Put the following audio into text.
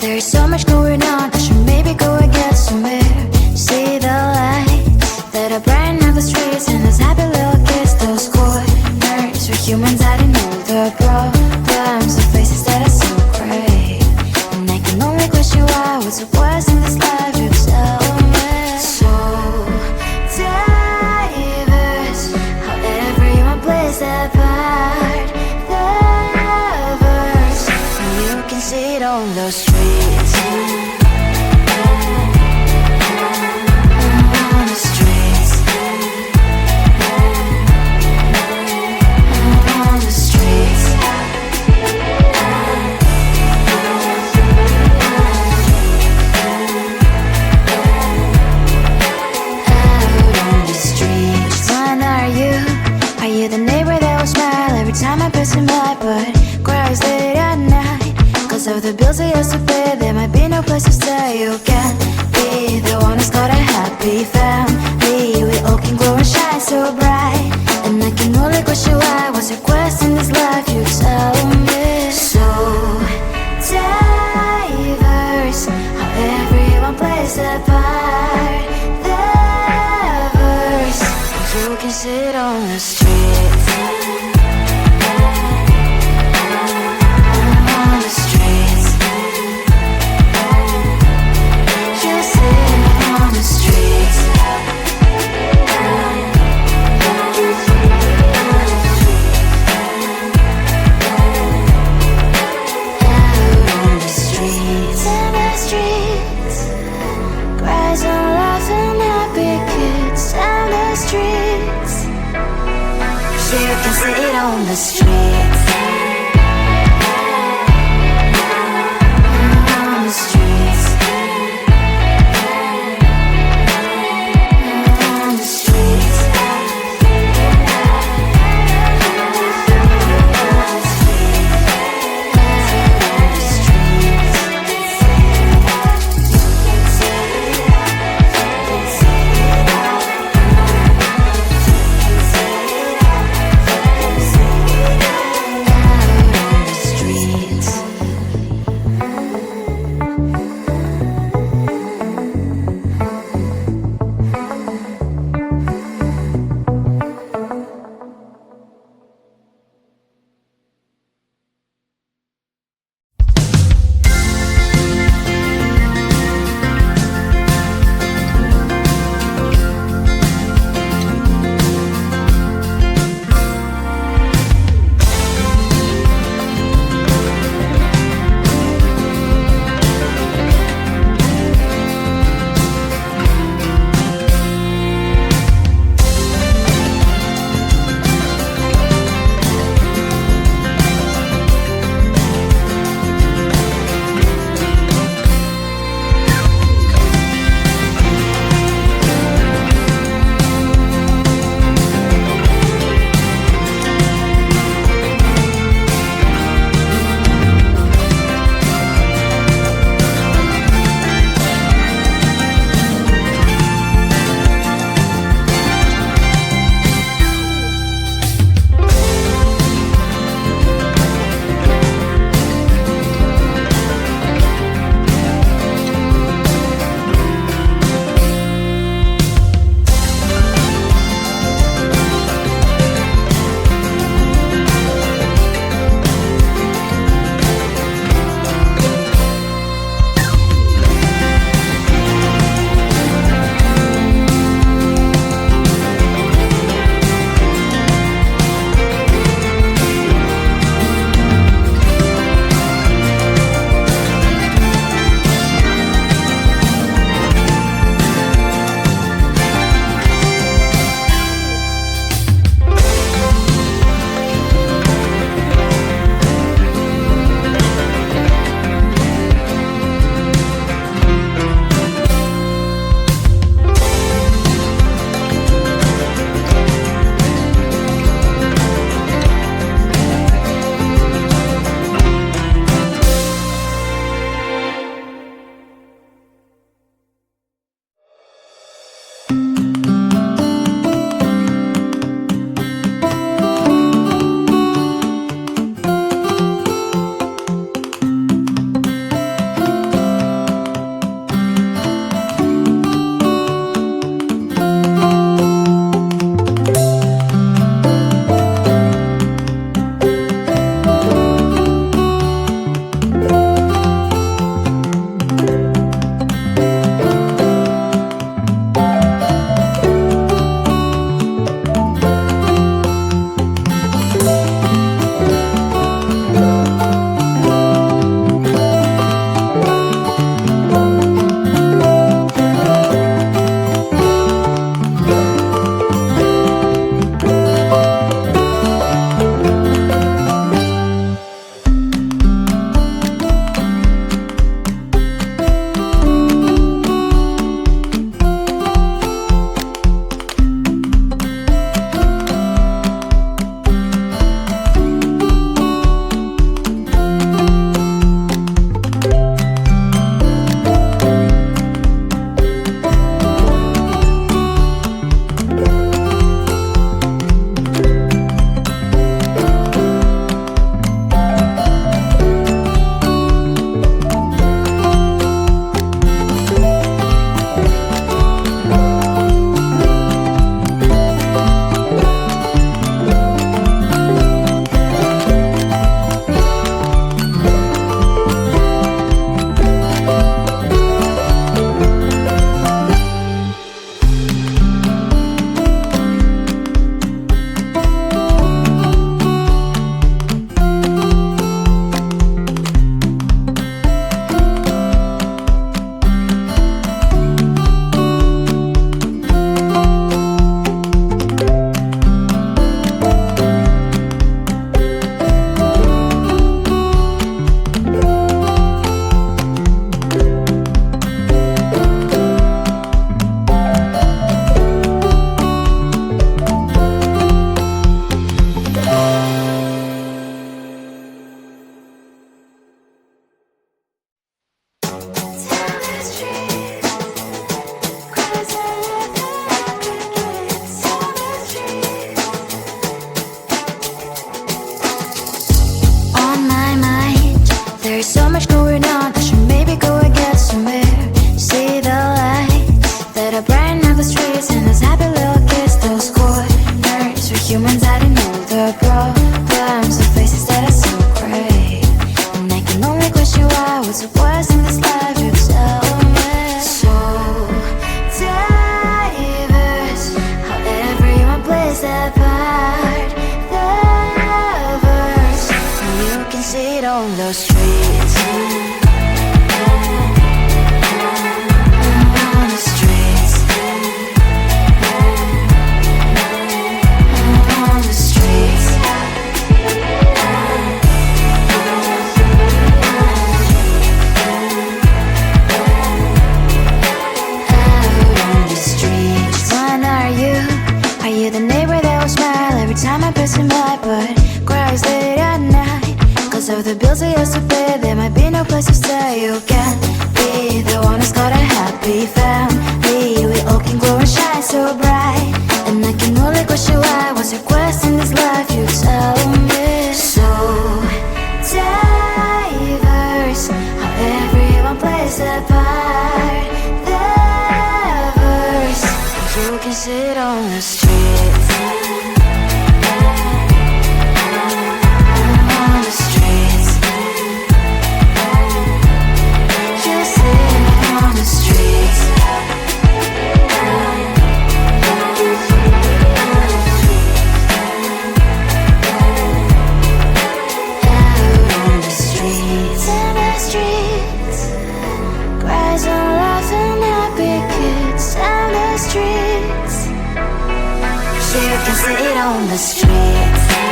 There's so much going on, I should maybe go and get some air. See the lights that are brighten up the streets, and those happy little kids, those corners where humans hiding all the problems, the faces that are so great. And I can only question why, what's the worst in this life, you tell me. So diverse, how everyone plays their part. The verse, and you can see it on the streets. On the streets. On the streets. Out on the streets. When are you? Are you the neighbor that will smile every time I pass him by, but cries late at night? Cause of the bills I used to pay, there might be no place to stay. You can't be the one who's got a happy family. We all can glow and shine so bright, and I can only question why, what's your quest in this life, you tell me. So diverse, how everyone plays their part. The verse, you can sit on the streets. On the streets. You sit on the streets. this life, you tell me. So diverse, how everyone plays their part. Diverse, and you can see it on the streets. On the streets. On the streets. Are you the neighbor that will smile every time I pass him by, but cries late at night? Cause of the bills I used to pay, there might be no place to stay. You can't be the one who's got a happy family. We all can glow and shine so bright, and I can only question why. What's your quest in this life, you tell me. So diverse, how everyone plays their part. Diverse, you can sit on the streets. On the streets. You sit on the streets. Out on the streets. In the streets. Cries and laughing, happy kids. And the streets. You can see it on the streets.